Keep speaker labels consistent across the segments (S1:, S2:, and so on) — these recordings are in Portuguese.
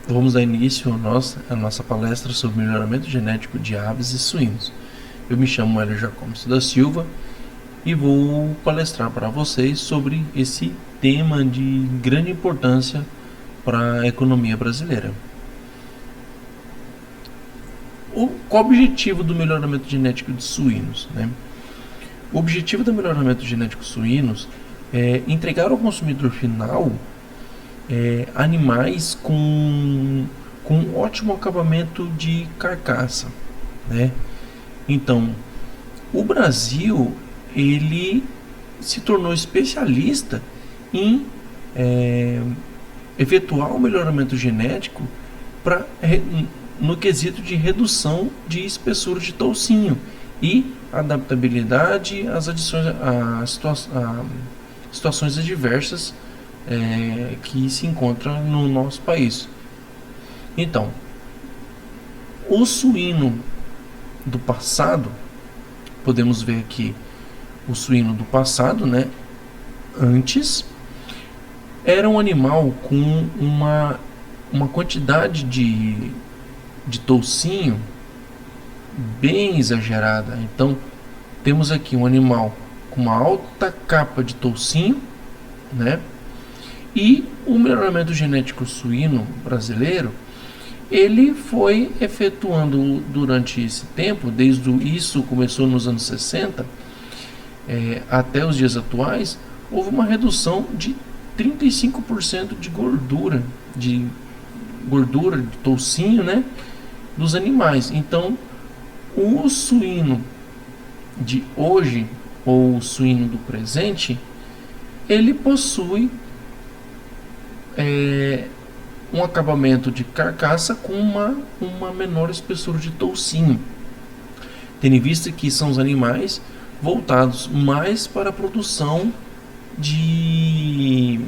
S1: Vamos dar início à nossa palestra sobre melhoramento genético de aves e suínos. Eu me chamo Hélio Jacomos da Silva e vou palestrar para vocês sobre esse tema de grande importância para a economia brasileira. Qual o objetivo do melhoramento genético de suínos, né? O objetivo do melhoramento genético de suínos é entregar ao consumidor final animais com ótimo acabamento de carcaça, né? Então, o Brasil ele se tornou especialista em efetuar o melhoramento genético no quesito de redução de espessura de toucinho e adaptabilidade às adições a situações adversas que se encontram no nosso país. Então, o suíno do passado, podemos ver aqui o suíno do passado, né? Antes era um animal com uma quantidade de toucinho bem exagerada. Então temos aqui um animal com uma alta capa de toucinho, né? E o melhoramento genético suíno brasileiro ele foi efetuando durante esse tempo, isso começou nos anos 60 até os dias atuais, houve uma redução de 35% de gordura de toucinho, né, dos animais. Então, o suíno de hoje ou o suíno do presente, ele possui um acabamento de carcaça com uma menor espessura de toucinho, tendo em vista que são os animais voltados mais para a produção de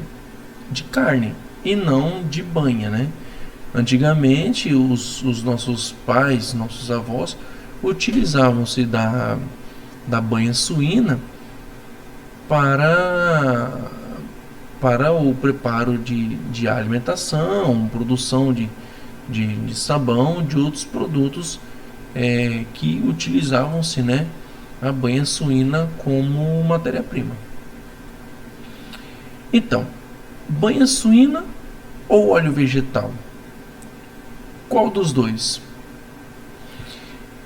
S1: carne e não de banha, né? Antigamente os nossos pais, nossos avós utilizavam-se da banha suína para o preparo de alimentação, produção de sabão, de outros produtos que utilizavam-se, né, a banha suína como matéria-prima. Então, banha suína ou óleo vegetal? Qual dos dois?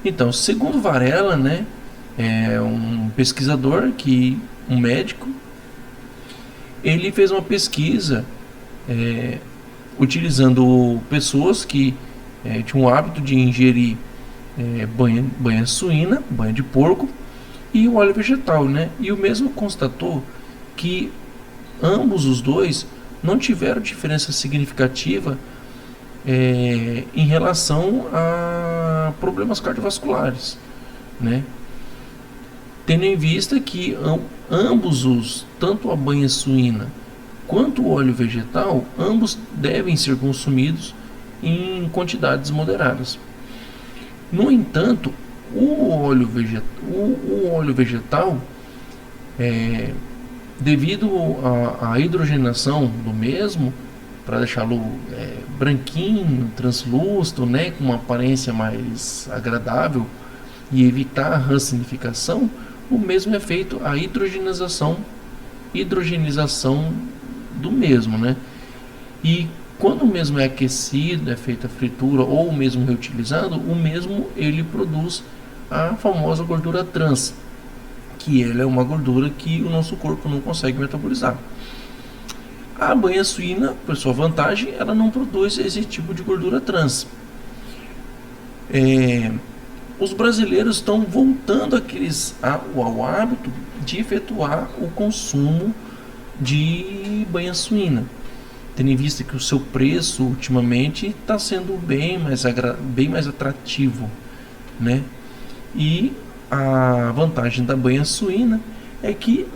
S1: Então, segundo Varela, né, é um pesquisador, um médico, ele fez uma pesquisa utilizando pessoas que tinham o hábito de ingerir banha suína, banha de porco e o óleo vegetal, né? E o mesmo constatou que ambos os dois não tiveram diferença significativa em relação a problemas cardiovasculares, né? Tendo em vista que tanto a banha suína quanto o óleo vegetal, ambos devem ser consumidos em quantidades moderadas. No entanto, o óleo vegetal, devido à hidrogenação do mesmo, para deixá-lo branquinho, translúcido, né, com uma aparência mais agradável e evitar a rancinificação, o mesmo é feito a hidrogenização do mesmo, né? E quando o mesmo é aquecido, é feita a fritura ou o mesmo reutilizado, o mesmo ele produz a famosa gordura trans, que ela é uma gordura que o nosso corpo não consegue metabolizar. A banha suína, por sua vantagem, ela não produz esse tipo de gordura trans. Os brasileiros estão voltando ao hábito de efetuar o consumo de banha suína, tendo em vista que o seu preço ultimamente está sendo bem mais atrativo, né? E a vantagem da banha suína é que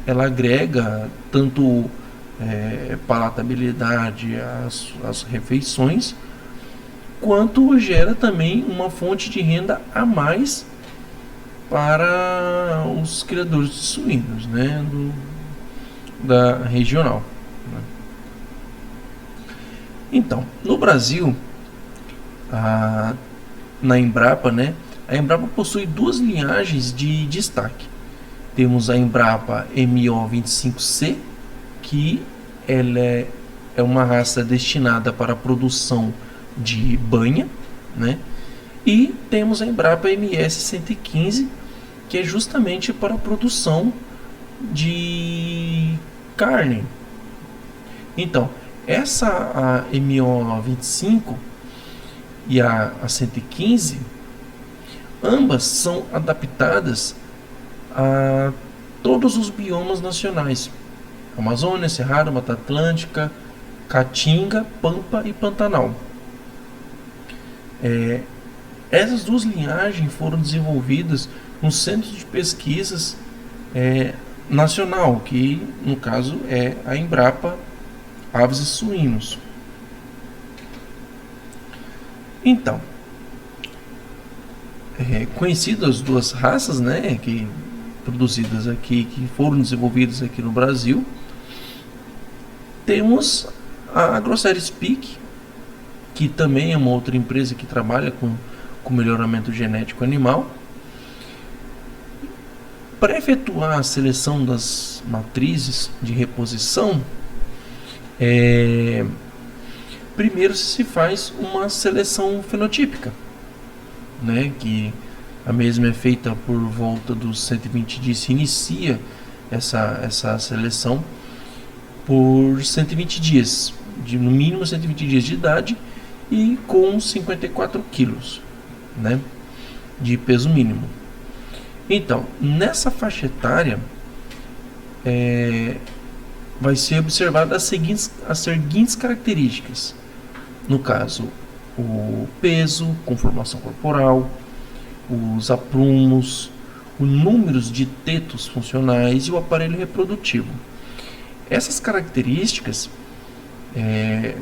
S1: ela agrega tanto palatabilidade às refeições, quanto gera também uma fonte de renda a mais para os criadores de suínos, né, da regional, né? Então, no Brasil, a, na Embrapa, né, a Embrapa possui duas linhagens de destaque. Temos a Embrapa MO25C, que ela é uma raça destinada para a produção de banha, né? E temos a Embrapa MS-115, que é justamente para a produção de carne. Então, essa a MO25 e a 115, ambas são adaptadas a todos os biomas nacionais: Amazônia, Cerrado, Mata Atlântica, Caatinga, Pampa e Pantanal. Essas duas linhagens foram desenvolvidas no Centro de Pesquisas Nacional, que no caso é a Embrapa Aves e Suínos. Então, conhecidas as duas raças, né, que produzidas aqui, que foram desenvolvidas aqui no Brasil, temos a Grosseries Peak, que também é uma outra empresa que trabalha com melhoramento genético animal. Para efetuar a seleção das matrizes de reposição, primeiro se faz uma seleção fenotípica, né, que a mesma é feita por volta dos 120 dias. Se inicia essa seleção por 120 dias, no mínimo 120 dias de idade e com 54 quilos, né, de peso mínimo. Então, nessa faixa etária, vai ser observada as seguintes características. No caso, o peso, conformação corporal, os aprumos, o número de tetos funcionais e o aparelho reprodutivo. Essas características,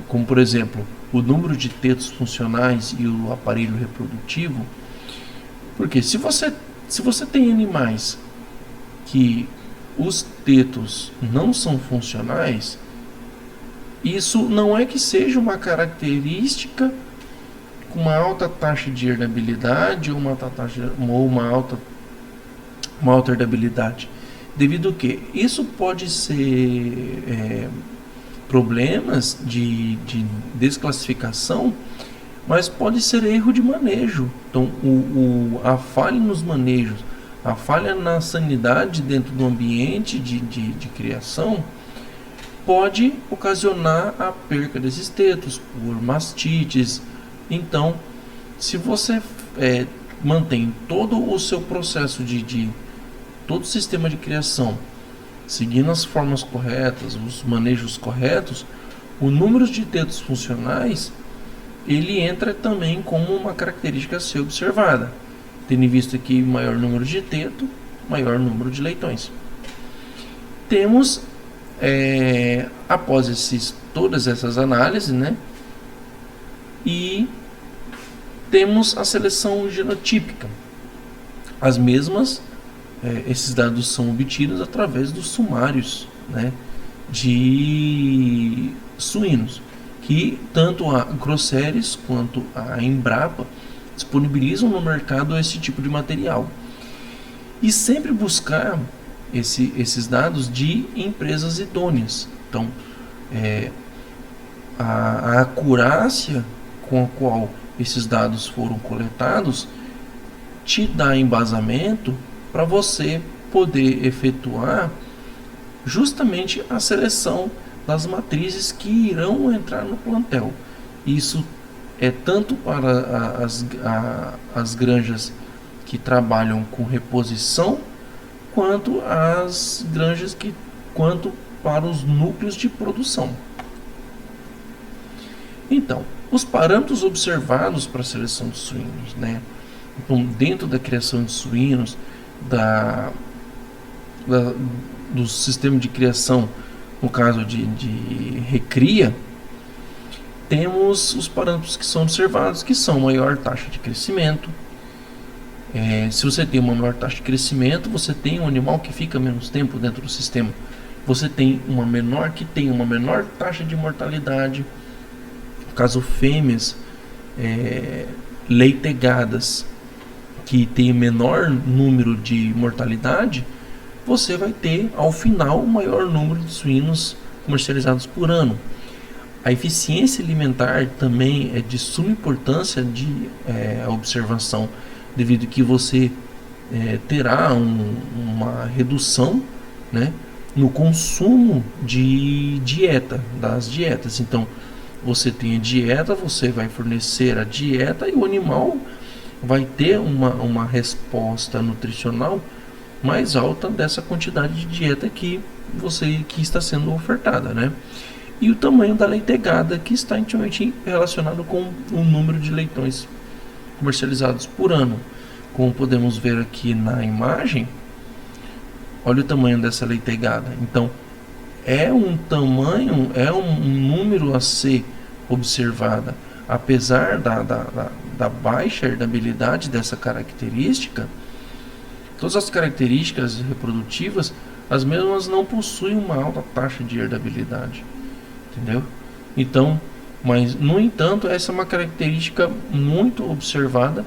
S1: como por exemplo, o número de tetos funcionais e o aparelho reprodutivo, porque se você tem animais que os tetos não são funcionais, isso não é que seja uma característica com uma alta taxa de herdabilidade ou uma alta herdabilidade, devido a que isso pode ser problemas de desclassificação, mas pode ser erro de manejo. Então, a falha nos manejos, a falha na sanidade dentro do ambiente de criação pode ocasionar a perca desses tetos por mastites. Então, se você mantém todo o seu processo todo o sistema de criação seguindo as formas corretas, os manejos corretos, o número de tetos funcionais ele entra também como uma característica a ser observada, tendo em vista que maior número de teto, maior número de leitões. Temos, após todas essas análises, né, e temos a seleção genotípica. As mesmas, esses dados são obtidos através dos sumários, né, de suínos, que tanto a Grosseries quanto a Embrapa disponibilizam no mercado esse tipo de material. E sempre buscar esses dados de empresas idôneas. Então, a acurácia com a qual esses dados foram coletados te dá embasamento para você poder efetuar justamente a seleção das matrizes que irão entrar no plantel. Isso é tanto para as granjas que trabalham com reposição, quanto as granjas quanto para os núcleos de produção. Então, os parâmetros observados para a seleção de suínos, né? Então, dentro da criação de suínos, do sistema de criação, no caso de recria, temos os parâmetros que são observados, que são maior taxa de crescimento. Se você tem uma maior taxa de crescimento, você tem um animal que fica menos tempo dentro do sistema. Você tem uma menor taxa de mortalidade. caso fêmeas leitegadas que tem menor número de mortalidade, você vai ter ao final o maior número de suínos comercializados por ano. A eficiência alimentar também é de suma importância de observação, devido que você terá uma redução, né, no consumo de das dietas. Então, você tem a dieta, você vai fornecer a dieta e o animal vai ter uma resposta nutricional mais alta dessa quantidade de dieta que está sendo ofertada, né? E o tamanho da leitegada, que está intimamente relacionado com o número de leitões comercializados por ano. Como podemos ver aqui na imagem, olha o tamanho dessa leitegada. Então, é um número a ser observada. Apesar da baixa herdabilidade dessa característica, todas as características reprodutivas, as mesmas não possuem uma alta taxa de herdabilidade. Entendeu? Então, mas no entanto, essa é uma característica muito observada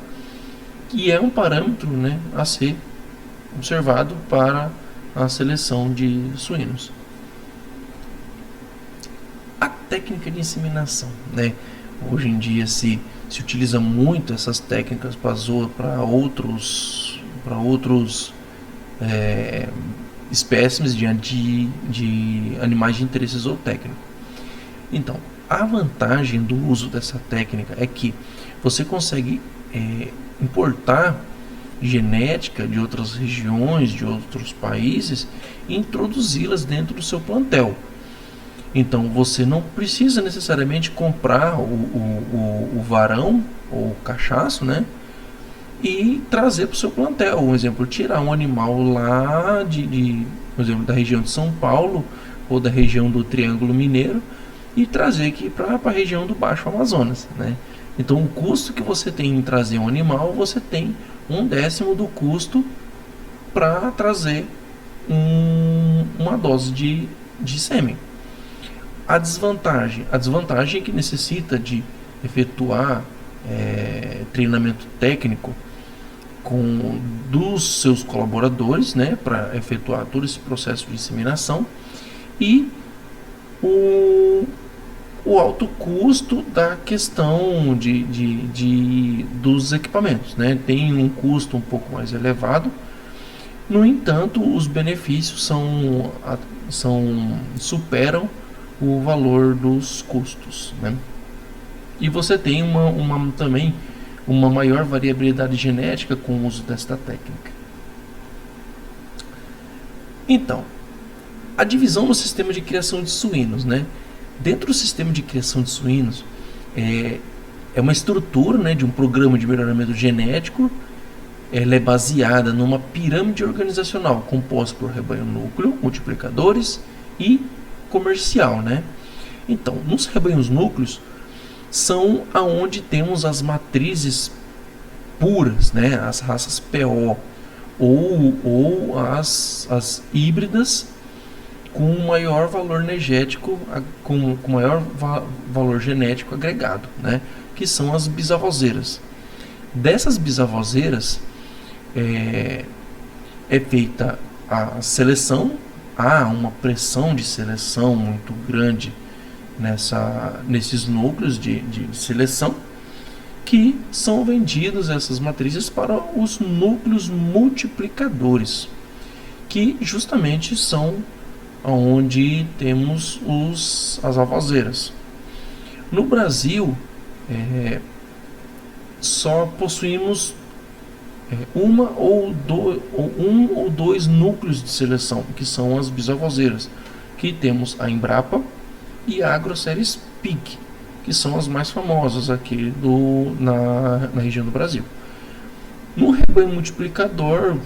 S1: e é um parâmetro, né, a ser observado para a seleção de suínos. A técnica de inseminação, né? Hoje em dia se utiliza muito essas técnicas para outros espécimes de animais de interesse zootécnico. Então, a vantagem do uso dessa técnica é que você consegue importar genética de outras regiões, de outros países, e introduzi-las dentro do seu plantel. Então, você não precisa necessariamente comprar o varão ou o cachaço, né, e trazer para o seu plantel. Um exemplo, tirar um animal lá por exemplo, da região de São Paulo ou da região do Triângulo Mineiro e trazer aqui para a região do Baixo Amazonas, né? Então, o custo que você tem em trazer um animal, você tem 1/10 do custo para trazer uma dose de sêmen. A desvantagem é que necessita de efetuar treinamento técnico dos seus colaboradores, né, para efetuar todo esse processo de inseminação, e o alto custo da questão dos equipamentos, né? Tem um custo um pouco mais elevado. No entanto, os benefícios superam o valor dos custos, né? E você tem também uma maior variabilidade genética com o uso desta técnica. Então, a divisão no sistema de criação de suínos, né? Dentro do sistema de criação de suínos, é uma estrutura, né, de um programa de melhoramento genético. Ela é baseada numa pirâmide organizacional composta por rebanho núcleo, multiplicadores e comercial, né? Então, nos rebanhos núcleos são aonde temos as matrizes puras, né, as raças PO ou as híbridas com maior valor energético, com maior valor genético agregado, né, que são as bisavozeiras. Dessas bisavozeiras é feita a seleção, há uma pressão de seleção muito grande nesses núcleos de seleção, que são vendidos essas matrizes para os núcleos multiplicadores, que justamente são onde temos as avozeiras. No Brasil, só possuímos um ou dois núcleos de seleção, que são as bisavozeiras, que temos a Embrapa e a AgroSéries Pig, que são as mais famosas aqui na região do Brasil. No rebanho multiplicador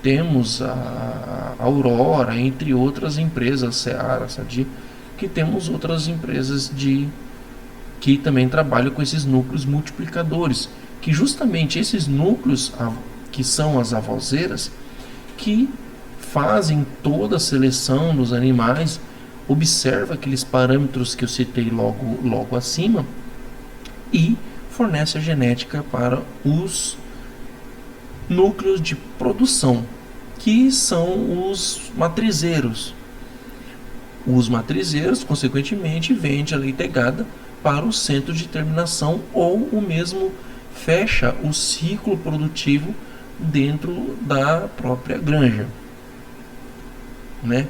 S1: temos a Aurora, entre outras empresas, Seara, Sadia, que temos outras empresas que também trabalham com esses núcleos multiplicadores, que justamente esses núcleos, que são as avozeiras, que fazem toda a seleção dos animais, observa aqueles parâmetros que eu citei logo acima, e fornece a genética para os núcleos de produção, que são os matrizeiros. Os matrizeiros, consequentemente, vendem a leitegada para o centro de terminação ou o mesmo fecha o ciclo produtivo dentro da própria granja, né?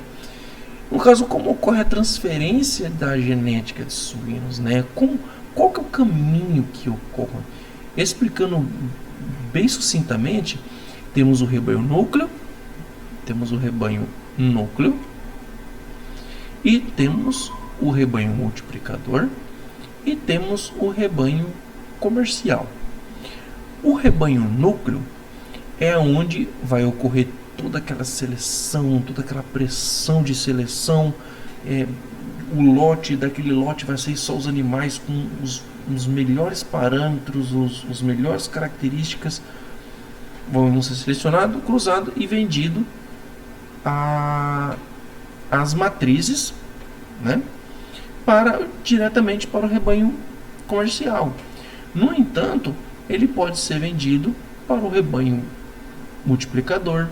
S1: No caso, como ocorre a transferência da genética de suínos, né? Qual que é o caminho que ocorre? Explicando bem sucintamente, temos o rebanho núcleo, e temos o rebanho multiplicador e temos o rebanho comercial. O rebanho núcleo é onde vai ocorrer toda aquela seleção, toda aquela pressão de seleção. Daquele lote vai sair só os animais com os melhores parâmetros, os melhores características, vão ser selecionado, cruzado e vendido as matrizes, né, diretamente para o rebanho comercial. No entanto, ele pode ser vendido para o rebanho multiplicador,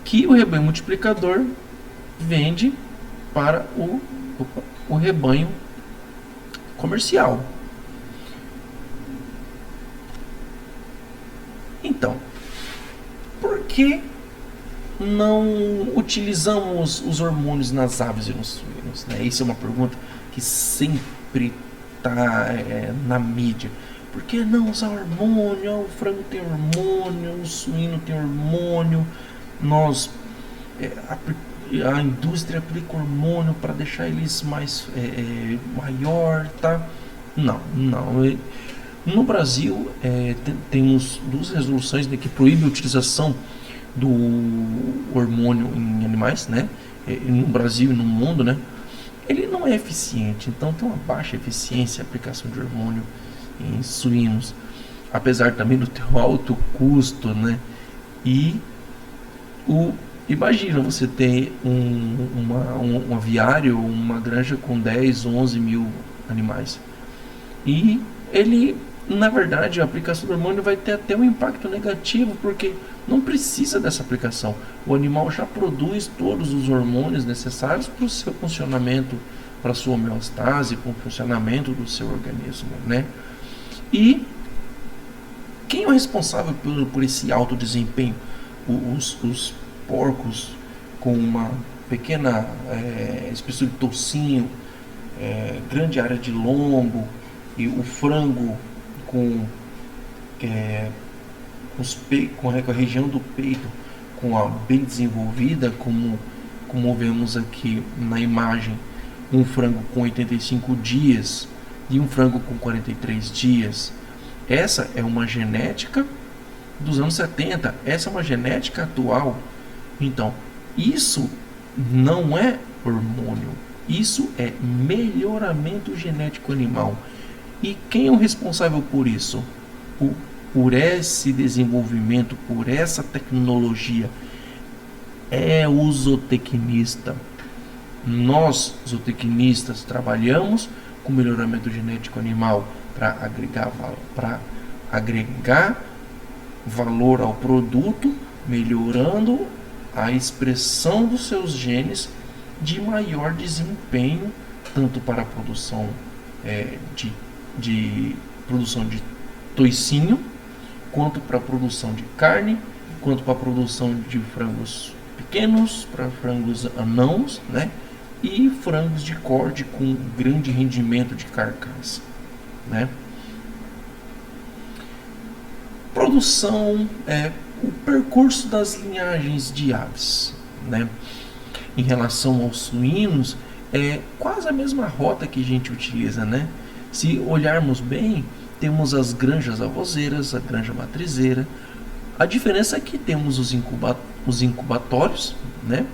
S1: que o rebanho multiplicador vende para o rebanho comercial. Então, por que não utilizamos os hormônios nas aves e nos suínos, né? Isso é uma pergunta que sempre está na mídia. Por que não usar hormônio? O frango tem hormônio, o suíno tem hormônio, a indústria aplica hormônio para deixar eles maior, tá? Não. No Brasil, temos duas resoluções, né, que proíbem a utilização do hormônio em animais, né? No Brasil e no mundo, né? Ele não é eficiente, então tem uma baixa eficiência a aplicação de hormônio em suínos, apesar também do teu alto custo, né? Imagina você ter um aviário, uma granja com 10, 11 mil animais, e ele, na verdade, a aplicação do hormônio vai ter até um impacto negativo, porque não precisa dessa aplicação. O animal já produz todos os hormônios necessários para o seu funcionamento, para a sua homeostase, para o funcionamento do seu organismo, né? E quem é o responsável por esse alto desempenho? Os porcos com uma pequena espessura de toucinho, grande área de lombo, e o frango com a região do peito bem desenvolvida, como vemos aqui na imagem, um frango com 85 dias e um frango com 43 dias. Essa é uma genética dos anos 70, essa é uma genética atual. Então, isso não é hormônio, isso é melhoramento genético animal. E quem é o responsável por isso? Por esse desenvolvimento, por essa tecnologia? É o zootecnista. Nós, zootecnistas, trabalhamos com melhoramento genético animal para agregar valor ao produto, melhorando a expressão dos seus genes de maior desempenho, tanto para a produção de toicinho, quanto para a produção de carne, quanto para a produção de frangos pequenos, para frangos anãos, né? E frangos de corte com grande rendimento de carcaça, né? Produção o percurso das linhagens de aves, né? Em relação aos suínos, é quase a mesma rota que a gente utiliza, né? Se olharmos bem, temos as granjas arrozeiras, a granja matrizeira. A diferença é que temos os incubatórios, né?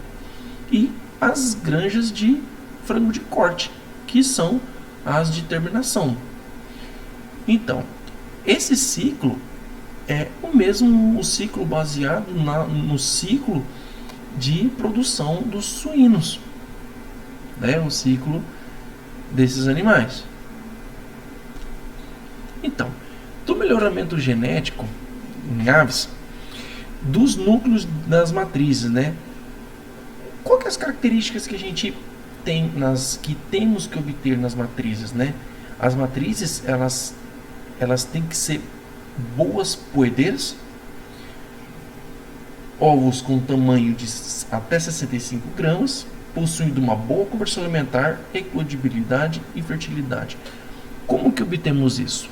S1: E as granjas de frango de corte, que são as de terminação. Então, esse ciclo é o ciclo baseado no ciclo de produção dos suínos, né? O ciclo desses animais. Então, do melhoramento genético em aves, dos núcleos das matrizes, né? Qual que é as características que a gente tem que temos que obter nas matrizes, né? As matrizes, elas têm que ser boas poedeiras, ovos com tamanho de até 65 gramas, possuindo uma boa conversão alimentar, eclodibilidade e fertilidade. Como que obtemos isso?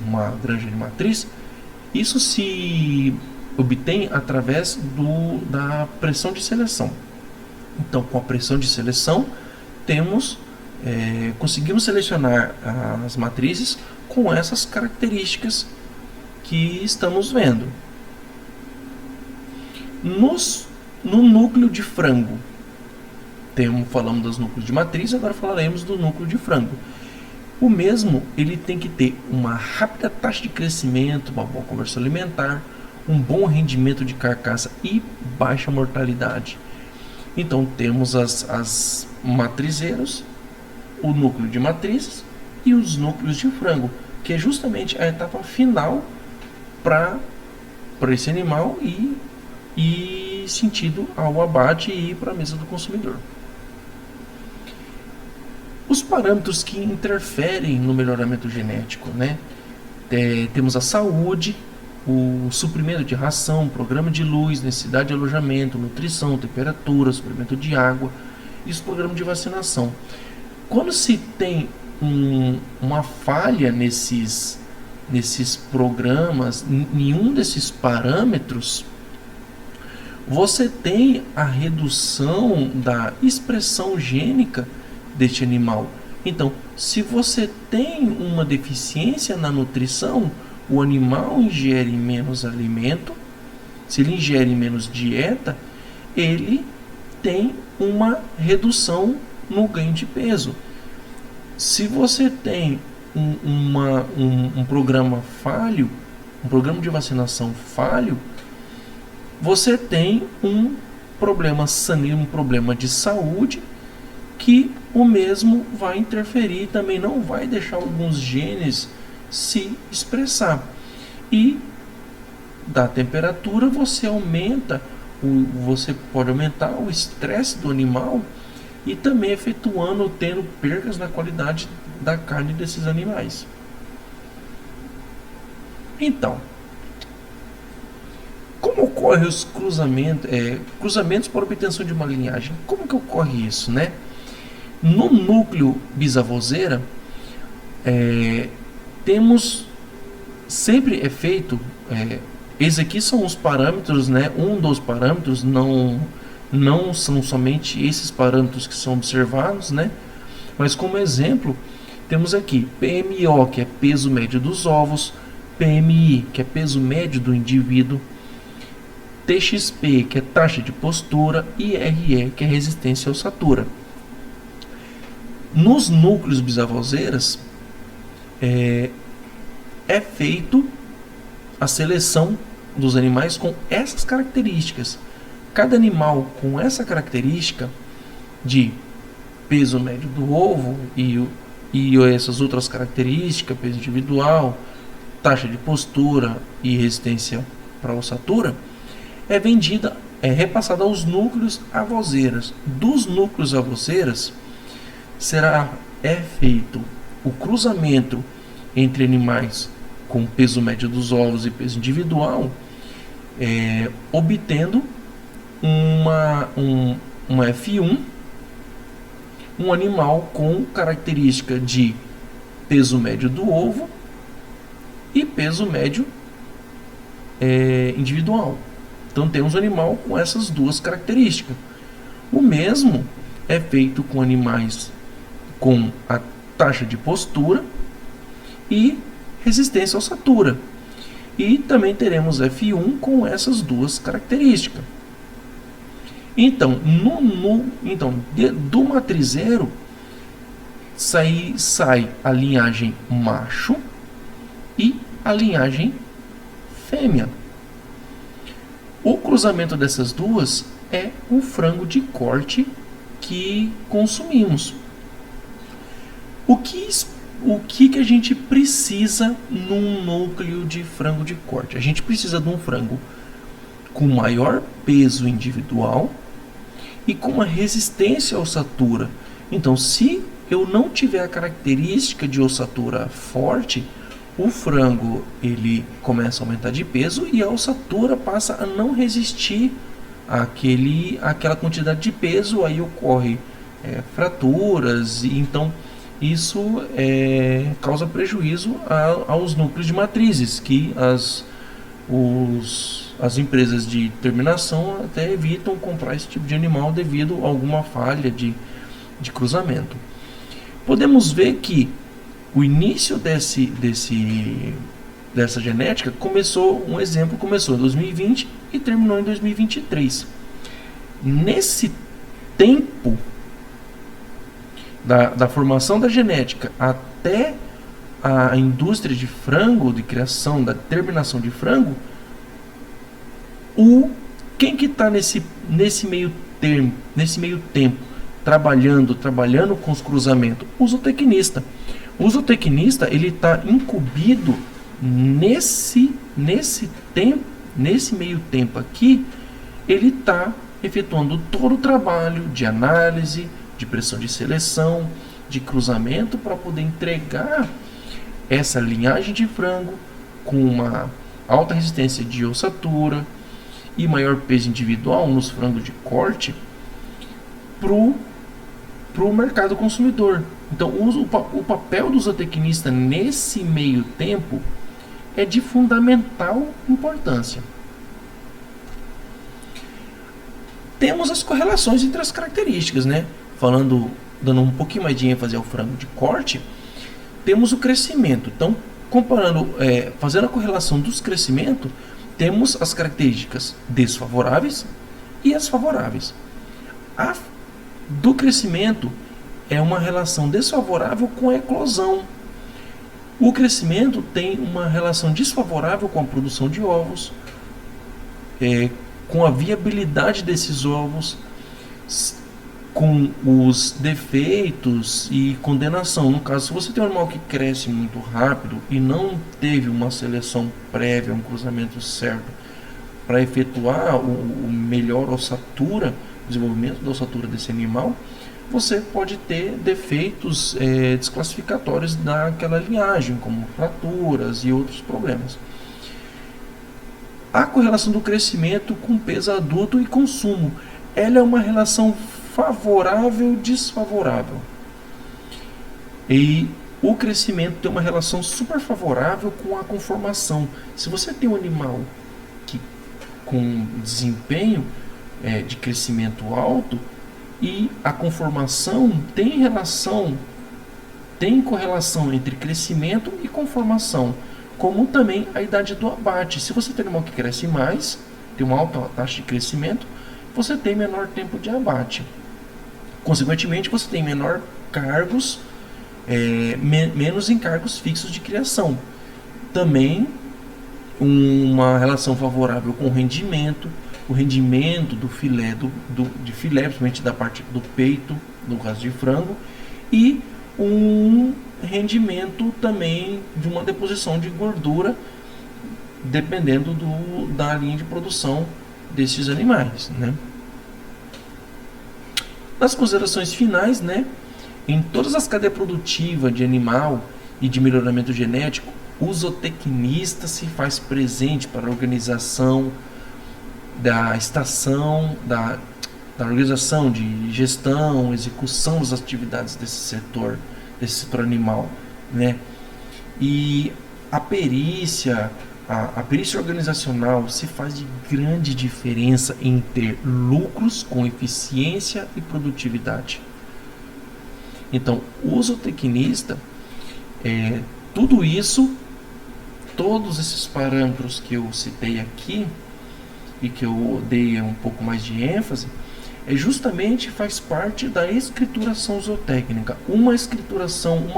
S1: Uma granja de matriz? Isso se obtém através da pressão de seleção. Então, com a pressão de seleção, conseguimos selecionar as matrizes com essas características que estamos vendo. No núcleo de frango, falamos dos núcleos de matriz, agora falaremos do núcleo de frango. O mesmo, ele tem que ter uma rápida taxa de crescimento, uma boa conversão alimentar, um bom rendimento de carcaça e baixa mortalidade. Então temos as matrizeiros, o núcleo de matrizes e os núcleos de frango, que é justamente a etapa final para esse animal e sentido ao abate e para a mesa do consumidor. Os parâmetros que interferem no melhoramento genético, né? Temos a saúde, o suprimento de ração, programa de luz, necessidade de alojamento, nutrição, temperatura, suprimento de água e os programas de vacinação. Quando se tem uma falha nesses programas, nenhum desses parâmetros, você tem a redução da expressão gênica deste animal. Então, se você tem uma deficiência na nutrição, o animal ingere menos alimento, se ele ingere menos dieta, ele tem uma redução no ganho de peso. Se você tem um programa falho, um programa de vacinação falho, você tem um problema sanguíneo, um problema de saúde, que o mesmo vai interferir, também não vai deixar alguns genes se expressar. E da temperatura você pode aumentar o estresse do animal e também tendo percas na qualidade da carne desses animais. Então, como ocorre os cruzamentos para obtenção de uma linhagem? Como que ocorre isso, né? No núcleo bisavoseira, sempre é feito, esses aqui são os parâmetros, né? Um dos parâmetros, não são somente esses parâmetros que são observados, né? Mas como exemplo, temos aqui PMO, que é peso médio dos ovos, PMI, que é peso médio do indivíduo, TXP, que é taxa de postura, e RE, que é resistência à ossatura. Nos núcleos bisavoseiras é feito a seleção dos animais com essas características. Cada animal com essa característica de peso médio do ovo e essas outras características, peso individual, taxa de postura e resistência para a ossatura, é repassada aos núcleos avoseiras. Dos núcleos avoseiras é feito o cruzamento entre animais com peso médio dos ovos e peso individual, obtendo uma F1, um animal com característica de peso médio do ovo e peso médio individual. Então temos um animal com essas duas características. O mesmo é feito com animais com a taxa de postura e resistência à ossatura. E também teremos F1 com essas duas características. Então, do matrizeiro sai a linhagem macho e a linhagem fêmea. O cruzamento dessas duas é o frango de corte que consumimos. O que o que a gente precisa num núcleo de frango de corte? A gente precisa de um frango com maior peso individual e com uma resistência à ossatura. Então, se eu não tiver a característica de ossatura forte, o frango ele começa a aumentar de peso e a ossatura passa a não resistir àquela quantidade de peso, aí ocorre fraturas, e então isso causa prejuízo aos núcleos de matrizes, que as empresas de terminação até evitam comprar esse tipo de animal devido a alguma falha de cruzamento. Podemos ver que o início dessa genética começou em 2020 e terminou em 2023. Nesse tempo da formação da genética até a indústria de frango, de criação, da terminação de frango, quem que está nesse meio tempo trabalhando com os cruzamentos? O zootecnista. O zootecnista ele está incumbido nesse meio tempo aqui, ele está efetuando todo o trabalho de análise, de pressão de seleção, de cruzamento, para poder entregar essa linhagem de frango com uma alta resistência de ossatura e maior peso individual nos frangos de corte para o mercado consumidor. Então, o papel do zootecnista nesse meio tempo é de fundamental importância. Temos as correlações entre as características, né? Dando um pouquinho mais de ênfase ao frango de corte, temos o crescimento. Então, fazendo a correlação dos crescimentos, temos as características desfavoráveis e as favoráveis. A do crescimento é uma relação desfavorável com a eclosão. O crescimento tem uma relação desfavorável com a produção de ovos, com a viabilidade desses ovos, com os defeitos e condenação. No caso, se você tem um animal que cresce muito rápido e não teve uma seleção prévia, um cruzamento certo para efetuar o melhor ossatura, desenvolvimento da ossatura desse animal, você pode ter defeitos desclassificatórios daquela linhagem, como fraturas e outros problemas. A correlação do crescimento com peso adulto e consumo, ela é uma relação favorável e desfavorável. E o crescimento tem uma relação super favorável com a conformação. Se você tem um animal com desempenho de crescimento alto e a conformação tem correlação entre crescimento e conformação, como também a idade do abate. Se você tem um animal que cresce mais, tem uma alta taxa de crescimento, você tem menor tempo de abate. Consequentemente, você tem menos encargos fixos de criação. Também uma relação favorável com o rendimento do filé, de filé, principalmente da parte do peito, no caso de frango, e um rendimento também de uma deposição de gordura, dependendo da linha de produção desses animais, né? Nas considerações finais, né, em todas as cadeias produtivas de animal e de melhoramento genético, o zootecnista se faz presente para a organização da estação, da organização de gestão, execução das atividades desse setor animal, né? E a perícia organizacional se faz de grande diferença em ter lucros com eficiência e produtividade. Então, o zootecnista, todos esses parâmetros que eu citei aqui e que eu dei um pouco mais de ênfase, justamente faz parte da escrituração zootécnica. Uma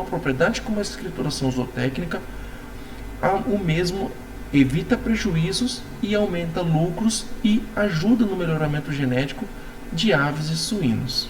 S1: propriedade com uma escrituração zootécnica, o mesmo evita prejuízos e aumenta lucros e ajuda no melhoramento genético de aves e suínos.